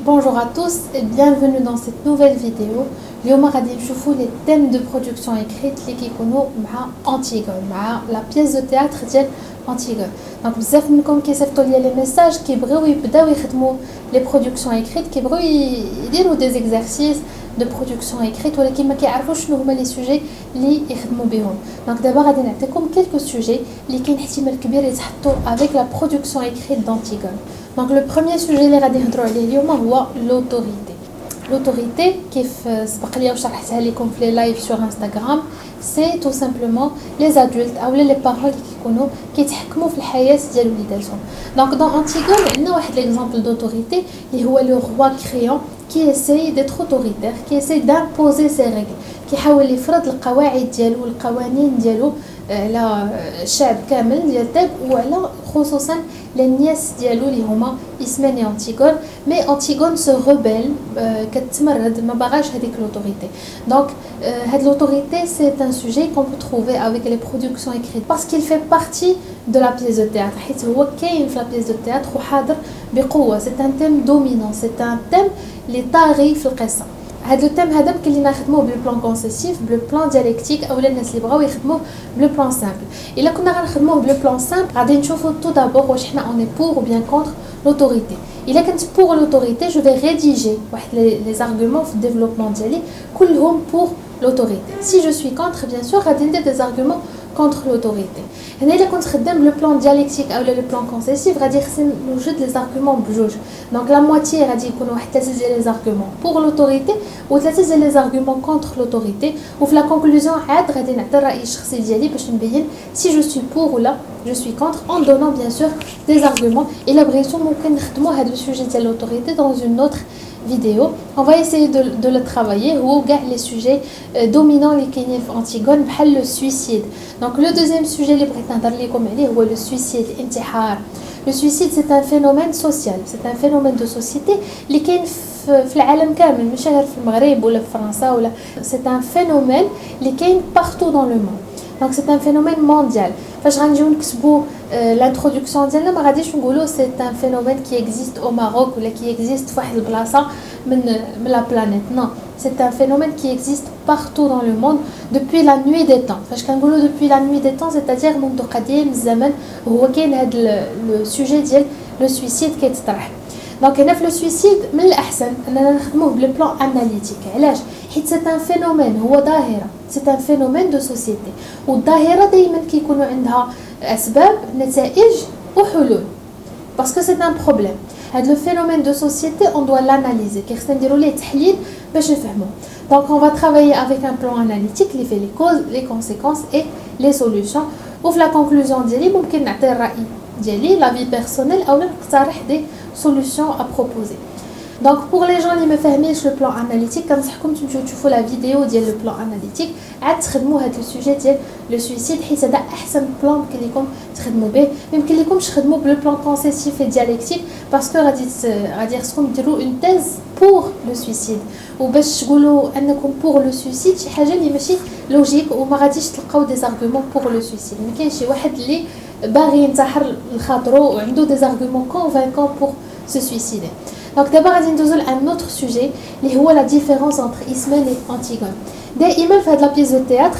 Bonjour à tous et bienvenue dans cette nouvelle vidéo. اليوم غادي نشوفوا les thèmes de production écrite اللي كيكونوا مع أنتيغون مع la pièce de théâtre ديال أنتيغون. دونك بزاف منكم كيصيفطوا لي لي ميساج كيبغيو يبداو يخدموا les productions écrites كيبغيو يديروا des exercices de production écrite ولكن ما كيعرفوش شنو هما لي سوجي اللي يخدموا بهم. دونك دابا غادي نعطيكم quelques sujets اللي كاين احتمال كبير يتحطوا avec la production écrite d'Antigone. Donc le premier sujet اللي غادي نهضروا عليه اليوم هو l'autorité. L'autorité كيف سبق لي وشرحتها لكم في لي لايف sur Instagram, c'est tout simplement les adultes او les parents اللي كيكونوا كيتحكموا في الحياة ديال وليداتهم. Donc dans Antigone عندنا واحد l'exemple d'autorité اللي هو le roi créant qui essaye d'être autoritaire, qui essaye d'imposer ses règles, كيحاول يفرض القواعد ديالو والقوانين ديالو على الشعب كامل ديال التاك وعلى خصوصا الناس ديالو اللي هما اسمان أنتيغون. مي أنتيغون سو ريبيل كتمرد ما باغاش هذيك لوتوريتي. دونك هاد لوتوريتي سي ان سوجي كون بو تروفي افيك لي برودكسيون écrites parce qu'il fait partie de la pièce de théâtre حيت هو كاين في la pièce de théâtre وحاضر بقوه. سي ان تيم دومينون، سي ان تيم اللي طاغي في القصه. هذا التيم هذا ممكن لينا نخدموه بلو بلان كونسيسيف بلو بلان ديالكتيك اولا الناس اللي بغاو يخدموه بلو بلان سامبل. الا كنا غنخدموه بلو بلان سامبل غادي نشوفوا تو دابور واش حنا اوني بور ou bien contre l'autorité. الا كنت pour l'autorité je vais rédiger واحد les arguments في الديفلوبمون ديالي كلهم pour l'autorité. Si je suis contre bien sûr غادي ندير des arguments contre l'autorité. هنا الا كنت خدام لو بلان ديالكتيك اولا لو بلان كونسيسيف غادي خصني نوجد لي زارغومون بجوج. دونك لا موتي غادي يكونوا واحد 3 ديال لي زارغومون بور لوتوريتي و 3 ديال لي زارغومون كونتر لوتوريتي. وفي لا كونكلوزيون عاد غادي نعطي الراي الشخصي ديالي باش نبين سي جو سوي بور ولا جو سوي كونتر en donnant bien sûr des arguments. الا بغيتو ممكن نخدموا هذا السوجي ديال لوتوريتي dans une autre vidéo. On va essayer de le travailler ou les sujets dominants les كاينين في Antigone بحال le suicide. Donc le deuxième sujet اللي بغيت نهضر لكم عليه هو le suicide انتحار. Le suicide c'est un phénomène social, c'est un phénomène de société اللي كاين في العالم كامل ماشي غير في المغرب ولا في فرنسا ولا. C'est un phénomène اللي كاين partout dans le monde. Donc c'est un phénomène mondial. فاش غنجيو نكتبوا l'introduction ديالنا ما غاديش نقولوا c'est un phénomène qui existe au Maroc ولا qui existe في واحد البلاصه من la planète. Non, c'est un phénomène qui existe partout dans le monde depuis la nuit des temps. فاش كنقولوا depuis la nuit des temps c'est-à-dire منذ قديم الزمن هو كاين هذا le sujet ديال le suicide كيتطرح. دونك هنا في لو سويسيد من الاحسن اننا نخدموه بلو بلان اناليتيك. علاش؟ حيت سي ان فينومين، هو ظاهره، سي ان فينومين دو سوسيتي. والظاهره دائما كيكونوا عندها اسباب نتائج وحلول باسكو سي ان بروبليم. هذا لو فينومين دو سوسيتي اون دوا لاناليزي، كيخصنا نديروا ليه تحليل باش نفهموه. دونك اون فا ترافايي افيك ان بلان اناليتيك اللي فيه لي كوز لي كونسيكونس اي لي سوليوشن. وفي لا كونكلوزيون ديالي ممكن نعطي الراي ديالي لا في بيرسونيل او نقترح دي solutions à proposer. Donc pour les gens اللي ما فاهمينش لو بلان اناليتيك كنصحكم تمشيو تشوفوا لا فيديو ديال لو بلان اناليتيك عاد تخدموا هذا السوجي ديال لو سويسيد حيت هذا احسن بلان يمكن لكم تخدموا به. يمكن لكم تخدموا بلو بلان كونسيسيف ديالكتيك باسكو غادي خصكم ديروا اون تيز بور لو سويسيد. وباش تقولوا انكم بور لو سويسيد شي حاجه اللي ماشي لوجيك وما غاديش تلقاو دي زارغومون بور لو سويسيد. ما كاينش شي واحد اللي باغي ينتحر لخاطرو وعنده دي زارغومون كونفانكون بور se suicider. Donc d'abord غادي ندوزو لان اوتر سوجي اللي هو لا ديفيرونس انتر اسمان و انتيغون. دائما في هاد لا بيس دو تياتر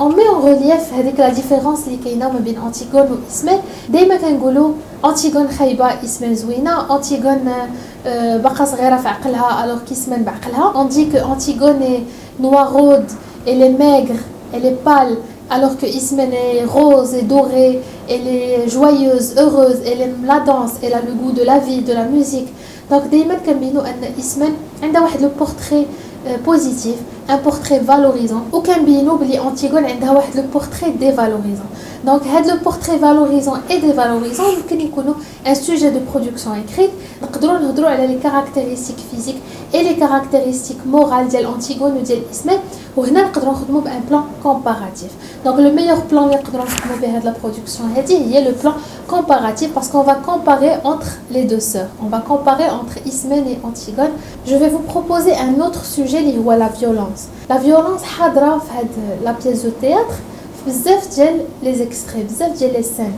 اون مي اون ريليف هذيك لا ديفيرونس اللي كاينه ما بين انتيغون و اسمان. دائما كنقولوا انتيغون خايبه اسمان زوينه، انتيغون باقا صغيره في عقلها الوغ كيسمان بعقلها. اون دي كو انتيغون اي نوارود elle est maigre, elle est pâle, alors que Ismène est rose et dorée, elle est joyeuse, heureuse, elle aime la danse, elle a le goût de la vie, de la musique. Donc دايما كنبينوا ان Ismène عندها واحد لو بورتري بوزيتيف، ان بورتري فالوريزون، وكنبينوا بلي انتيغون عندها واحد لو بورتري ديفالوريزون. دونك هاد لو بورتري فالوريزون اي ديفالوريزون يمكن يكونوا ان سوجي دو برودكسيون écrite. نقدروا نهضروا على لي كاركتيرستيك فيزيك اي لي كاركتيرستيك مورال ديال انتيغون وديال اسماء. وهنا نقدروا نخدموا بان بلان كومباراتيف. دونك لو ميور بلان اللي نقدروا نخدموا به هاد لا برودكسيون هذه هي لو بلان comparatif parce qu'on va comparer entre les deux sœurs. On va comparer entre Ismène et Antigone. Je vais vous proposer un autre sujet qui est la violence. La violence حاضرة في هاد la pièce de théâtre بزاف ديال les extraits, بزاف ديال les scènes.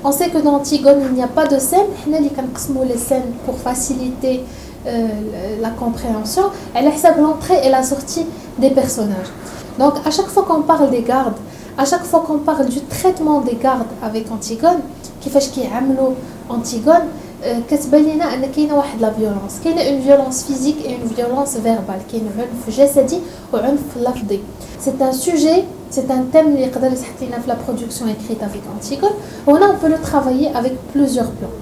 On sait que dans Antigone il n'y a pas de scène. حنا اللي كنقسموا les scènes pour faciliter la compréhension, elle حساب l'entrée et la sortie des personnages. Donc à chaque fois qu'on parle des gardes, à chaque fois qu'on parle du traitement des gardes avec Antigone, كيفاش كيعاملوا Antigone, كتبان لينا ان كاينه واحد لا فيولونس، كاينه اون فيولونس فيزيك اي اون فيولونس فيربال، كاين عنف جسدي وعنف لفظي. سي ان سوجي، سي ان تيم اللي يقدر يتحط لينا في لا برودكسيون اكريت افيك Antigone. وهنا on peut le travailler avec plusieurs plans.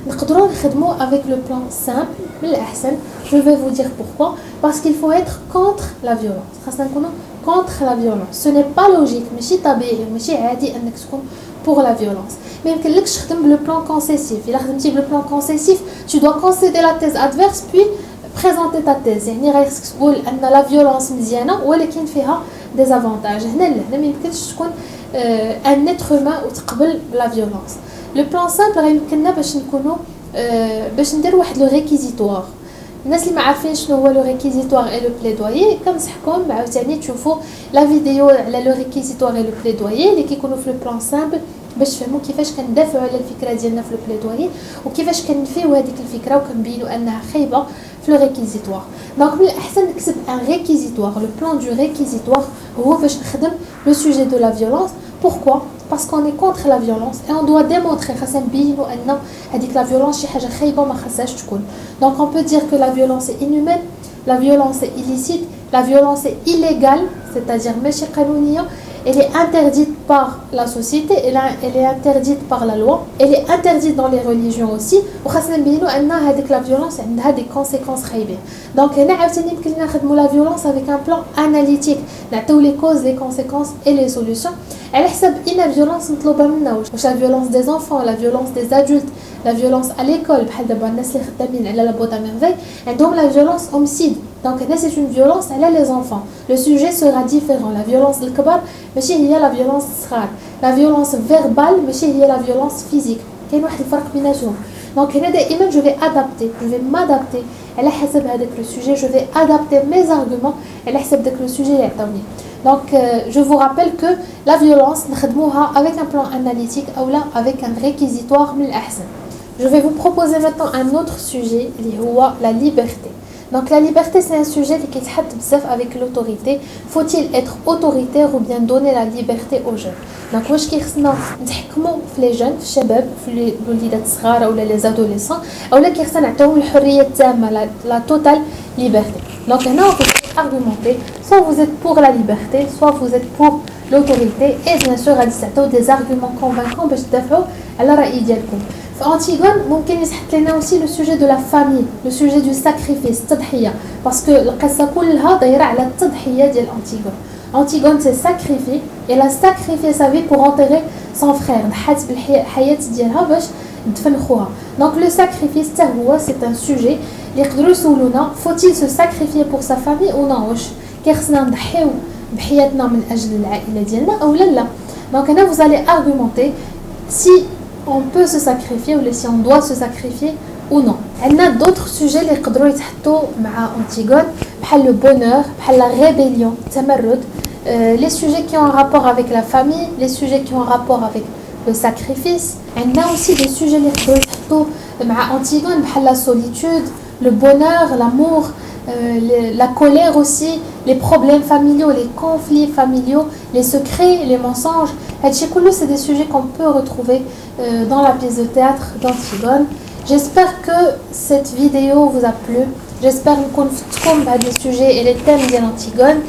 نقدروا نخدموا avec le plan simple من الاحسن. Je vais vous dire pourquoi. Parce qu'il faut être contre la violence. خاصنا نكونوا contre la violence. Ce n'est pas logique، ماشي طبيعي، ماشي عادي انك تكون pour la violence. Mais il y a le plan concessif. Il a le plan concessif, tu dois concéder la thèse adverse puis présenter ta thèse. يعني غير تقول ان la violence مزيانه ولكن فيها des avantages. هنا لا، ما يمكنش تكون un être humain وتقبل la violence. Le plan simple غيمكننا باش نكونوا باش ندير واحد لو ريكيزيتوار. الناس اللي ما عارفين شنو هو لو ريكيزيتوار اي لو بليدويي كنصحكم عاوتاني تشوفوا لا فيديو على لو ريكيزيتوار اي لو بليدويي اللي كيكونوا في لو بلان سامبل باش تفهموا كيفاش كندافعوا على الفكره ديالنا في لو بليدويي وكيفاش كنفيو هذيك الفكره وكنبينوا انها خايبه في لو ريكيزيتوار. دونك من الاحسن نكتب ان ريكيزيتوار. لو بلان دو ريكيزيتوار هو باش نخدم لو سوجي دو لا فيولونس. Pourquoi? Parce qu'on est contre la violence et on doit démontrer خاصنا نبينوا ان هذيك لا فيولونس شي حاجه خايبه ما خاصهاش تكون. Donc on peut dire que la violence est inhumaine, la violence est illicite, la violence est illégale, c'est-à-dire ماشي قانونيه. Elle est interdite par la société, elle est interdite par la loi, elle est interdite dans les religions aussi. وخاصنا نبينوا ان هذيك لا فيولونس عندها des conséquences خايبين. Donc هنا عاوتاني يمكن لنا نخدموا la violence avec un plan analytique، نعطيو les causes, les conséquences et les solutions على حسب اين فيولونس مطلوبه منا. واش لا فيولونس دي زونفون، لا فيولونس دي ادولت، لا فيولونس à l'école. بحال دابا الناس اللي خدامين على لا بوتا ميرفي عندهم la violence homicide. Donc هنا c'est une violence على les enfants. Le sujet sera différent. La violence الكبار ماشي هي la violence الصغار. La violence verbale ماشي هي la violence physique. كاين واحد الفرق بيناتهم. Donc هنا دائما je vais adapter, je vais m'adapter على حسب هذاك le sujet. Je vais adapter mes arguments على حسب داك le sujet اللي عطاوني. Donc je vous rappelle que la violence نخدموها avec un plan analytique ou là avec un réquisitoire من الأحسن. Je vais vous proposer maintenant un autre sujet اللي هو la liberté. Donc la liberté c'est un sujet qui يتحط بزاف avec l'autorité. Faut-il être autoritaire ou bien donner la liberté aux jeunes? Donc واش كيخصنا نتحكموا في لي جون، في الشباب، في الوليدات الصغار اولا لي زادوليسون، اولا كيخصنا نعطيوهم الحريه التامه la totale liberté. Donc هنا on peut argumenter soit vous êtes pour la liberté soit vous êtes pour l'autorité et bien sûr غادي تعطيو des arguments convaincants باش تدافعوا على الرأي ديالكم. في Antigone ممكن يتحط لنا aussi le sujet de la famille, le sujet du sacrifice, التضحيه، باسكو القصه كلها دايره على التضحيه ديال Antigone. Antigone s'est sacrifiée, elle a sacrifié sa vie pour enterrer son frère. ضحات بالحياه ديالها باش تدفن خوها. Donc le sacrifice حتى هو c'est un sujet اللي يقدروا يسولونا faut-il se sacrifier pour sa famille ou non؟ واش كيخصنا نضحيو بحياتنا من اجل العائله ديالنا او لا؟ Donc هنا vous allez argumenter si on peut se sacrifier ou si on doit se sacrifier ou non. عندنا d'autres sujets اللي يقدروا يتحطوا مع Antigone بحال le bonheur، بحال la rébellion، التمرد، les sujets qui ont un rapport avec la famille، les sujets qui ont un rapport avec le sacrifice. عندنا aussi des sujets اللي يقدروا يتحطوا مع Antigone بحال la solitude، le bonheur، l'amour، la colère aussi, les problèmes familiaux, les conflits familiaux, les secrets, les mensonges. C'est des sujets qu'on peut retrouver dans la pièce de théâtre d'Antigone. J'espère que cette vidéo vous a plu. J'espère que vous avez des sujets et les thèmes d'Antigone.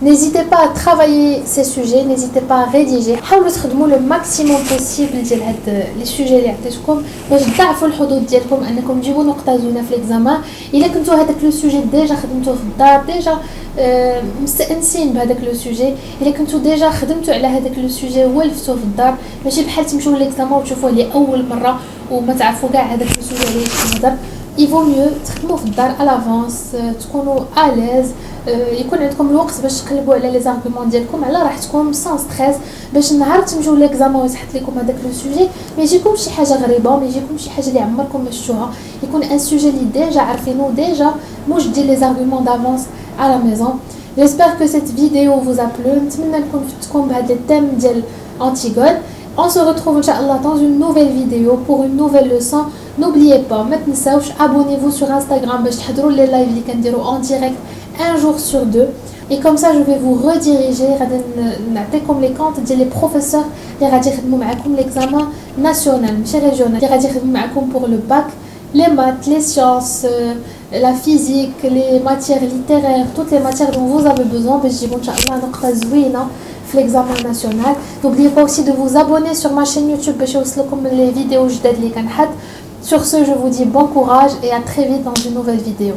N'hésitez pas à travailler ces sujets, n'hésitez pas à rédiger. حاولوا تخدموا le maximum possible ديال هاد لي سوجي اللي عطيتكم باش تضاعفوا الحظوظ ديالكم انكم تجيبوا نقطه زوينه في ليكزامان. الا كنتو هذاك لو سوجي ديجا خدمتوه في الدار، ديجا مستانسين بهذاك لو سوجي، الا كنتو ديجا خدمتوا على هذاك لو سوجي ولفتوه في الدار، ماشي بحال تمشيو ليكزامان وتشوفوه لاول مره وما تعرفوا كاع هذاك لو سوجي اللي كنهضر. il vaut mieux تخدموا في الدار à l'avance، تكونوا à l'aise، يكون عندكم الوقت باش تقلبوا على لي زارغومون ديالكم على راحتكم سان ستريس، باش نهار تمشيو ليكزامان ويتحط لكم هذاك لو سوجي ما يجيكمش شي حاجه غريبه، ما يجيكمش شي حاجه اللي عمركم ما شفتوها، يكون ان سوجي اللي ديجا عارفينو، ديجا موش دير لي زارغومون دافونس à la maison. J'espère que cette vidéo vous a plu. نتمنى نكون فتكم بهاد لي تيم ديال Antigone. On se retrouve Inch'Allah dans une nouvelle vidéo pour une nouvelle leçon. N'oubliez pas, maintenant, abonnez-vous sur Instagram باش تحضروا les lives اللي كنديروا en direct un jour sur deux. Et comme ça, je vais vous rediriger, غادي نعطيكم les comptes ديال les professeurs اللي غادي يخدموا معكم l'examen national ماشي régional اللي غادي يخدموا معكم pour le bac, les maths, les sciences, la physique, les matières littéraires, toutes les matières dont vous avez besoin باش تجيبوا Inch'Allah نقطة زوينة في l'examen national. N'oubliez pas aussi de vous abonner sur ma chaîne YouTube باش يوصلكم les vidéos جداد اللي كنحط. Sur ce, je vous dis bon courage et à très vite dans une nouvelle vidéo.